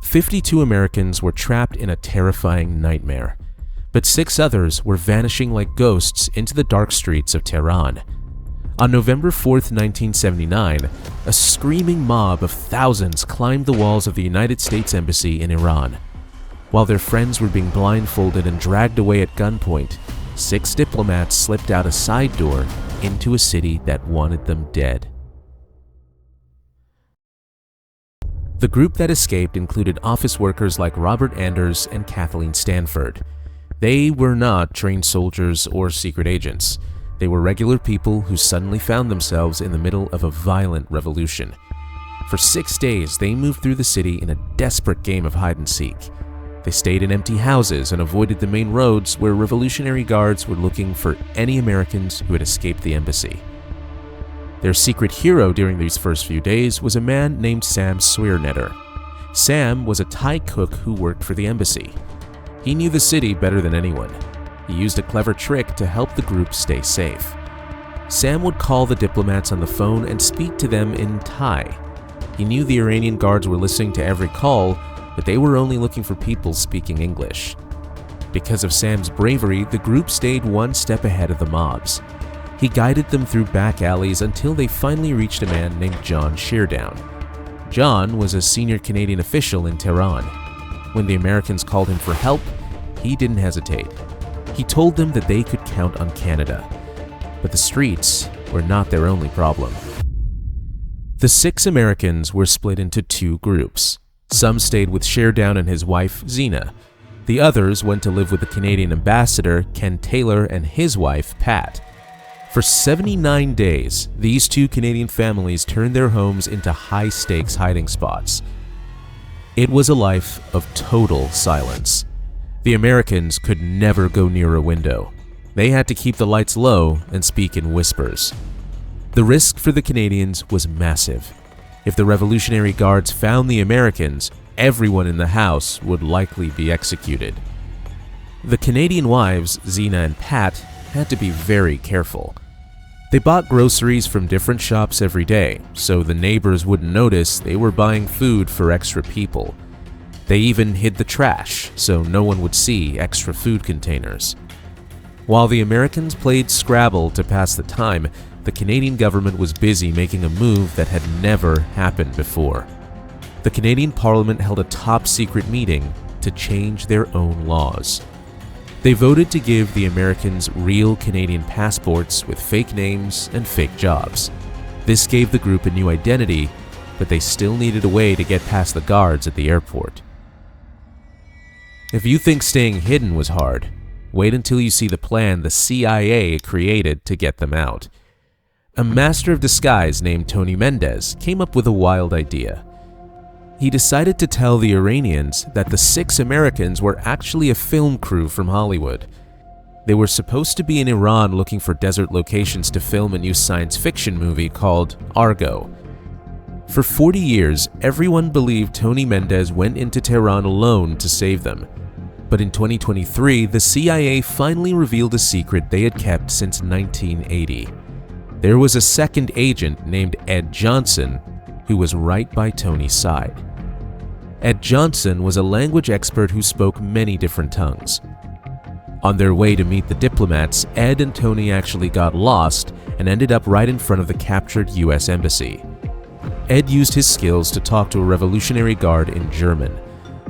52 Americans were trapped in a terrifying nightmare, but 6 others were vanishing like ghosts into the dark streets of Tehran. On November 4th, 1979, a screaming mob of thousands climbed the walls of the United States Embassy in Iran. While their friends were being blindfolded and dragged away at gunpoint, 6 diplomats slipped out a side door into a city that wanted them dead. The group that escaped included office workers like Robert Anders and Kathleen Stanford. They were not trained soldiers or secret agents. They were regular people who suddenly found themselves in the middle of a violent revolution. For 6 days, they moved through the city in a desperate game of hide and seek. They stayed in empty houses and avoided the main roads where Revolutionary Guards were looking for any Americans who had escaped the embassy. Their secret hero during these first few days was a man named Sam Swearnetter. Sam was a Thai cook who worked for the embassy. He knew the city better than anyone. He used a clever trick to help the group stay safe. Sam would call the diplomats on the phone and speak to them in Thai. He knew the Iranian guards were listening to every call, but they were only looking for people speaking English. Because of Sam's bravery, the group stayed one step ahead of the mobs. He guided them through back alleys until they finally reached a man named John Sheardown. John was a senior Canadian official in Tehran. When the Americans called him for help, he didn't hesitate. He told them that they could count on Canada. But the streets were not their only problem. The 6 Americans were split into 2 groups. Some stayed with Sheardown and his wife, Zena. The others went to live with the Canadian ambassador, Ken Taylor, and his wife, Pat. For 79 days, these 2 Canadian families turned their homes into high-stakes hiding spots. It was a life of total silence. The Americans could never go near a window. They had to keep the lights low and speak in whispers. The risk for the Canadians was massive. If the Revolutionary Guards found the Americans, everyone in the house would likely be executed. The Canadian wives, Zena and Pat, had to be very careful. They bought groceries from different shops every day, so the neighbors wouldn't notice they were buying food for extra people. They even hid the trash, so no one would see extra food containers. While the Americans played Scrabble to pass the time, the Canadian government was busy making a move that had never happened before. The Canadian Parliament held a top-secret meeting to change their own laws. They voted to give the Americans real Canadian passports with fake names and fake jobs. This gave the group a new identity, but they still needed a way to get past the guards at the airport. If you think staying hidden was hard, wait until you see the plan the CIA created to get them out. A master of disguise named Tony Mendez came up with a wild idea. He decided to tell the Iranians that the 6 Americans were actually a film crew from Hollywood. They were supposed to be in Iran looking for desert locations to film a new science fiction movie called Argo. For 40 years, everyone believed Tony Mendez went into Tehran alone to save them. But in 2023, the CIA finally revealed a secret they had kept since 1980. There was a second agent named Ed Johnson who was right by Tony's side. Ed Johnson was a language expert who spoke many different tongues. On their way to meet the diplomats, Ed and Tony actually got lost and ended up right in front of the captured U.S. embassy. Ed used his skills to talk to a Revolutionary Guard in German.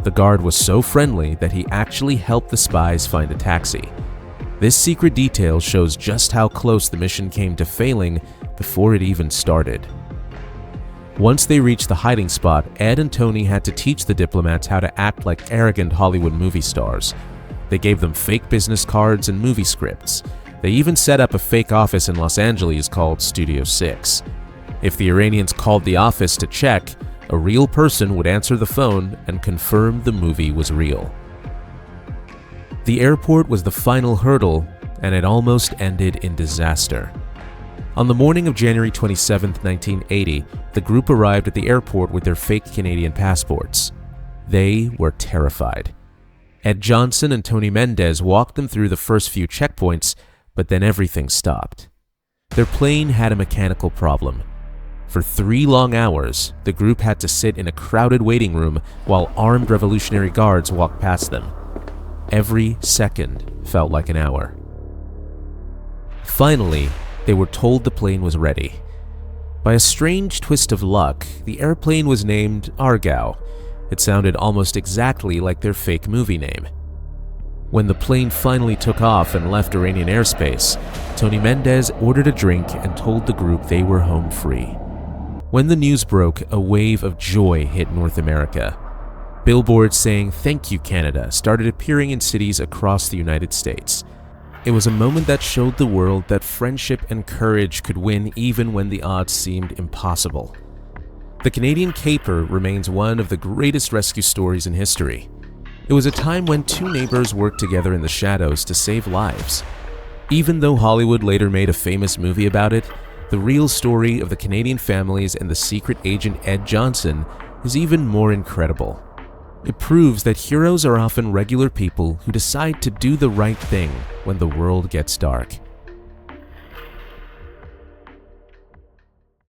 The guard was so friendly that he actually helped the spies find a taxi. This secret detail shows just how close the mission came to failing before it even started. Once they reached the hiding spot, Ed and Tony had to teach the diplomats how to act like arrogant Hollywood movie stars. They gave them fake business cards and movie scripts. They even set up a fake office in Los Angeles called Studio 6. If the Iranians called the office to check, a real person would answer the phone and confirm the movie was real. The airport was the final hurdle, and it almost ended in disaster. On the morning of January 27, 1980, the group arrived at the airport with their fake Canadian passports. They were terrified. Ed Johnson and Tony Mendez walked them through the first few checkpoints, but then everything stopped. Their plane had a mechanical problem. For 3 long hours, the group had to sit in a crowded waiting room while armed Revolutionary Guards walked past them. Every second felt like an hour. Finally, they were told the plane was ready. By a strange twist of luck, the airplane was named Argo. It sounded almost exactly like their fake movie name. When the plane finally took off and left Iranian airspace, Tony Mendez ordered a drink and told the group they were home free. When the news broke, a wave of joy hit North America. Billboards saying "Thank you, Canada" started appearing in cities across the United States. It was a moment that showed the world that friendship and courage could win even when the odds seemed impossible. The Canadian Caper remains one of the greatest rescue stories in history. It was a time when 2 neighbors worked together in the shadows to save lives. Even though Hollywood later made a famous movie about it, the real story of the Canadian families and the secret agent Ed Johnson is even more incredible. It proves that heroes are often regular people who decide to do the right thing when the world gets dark.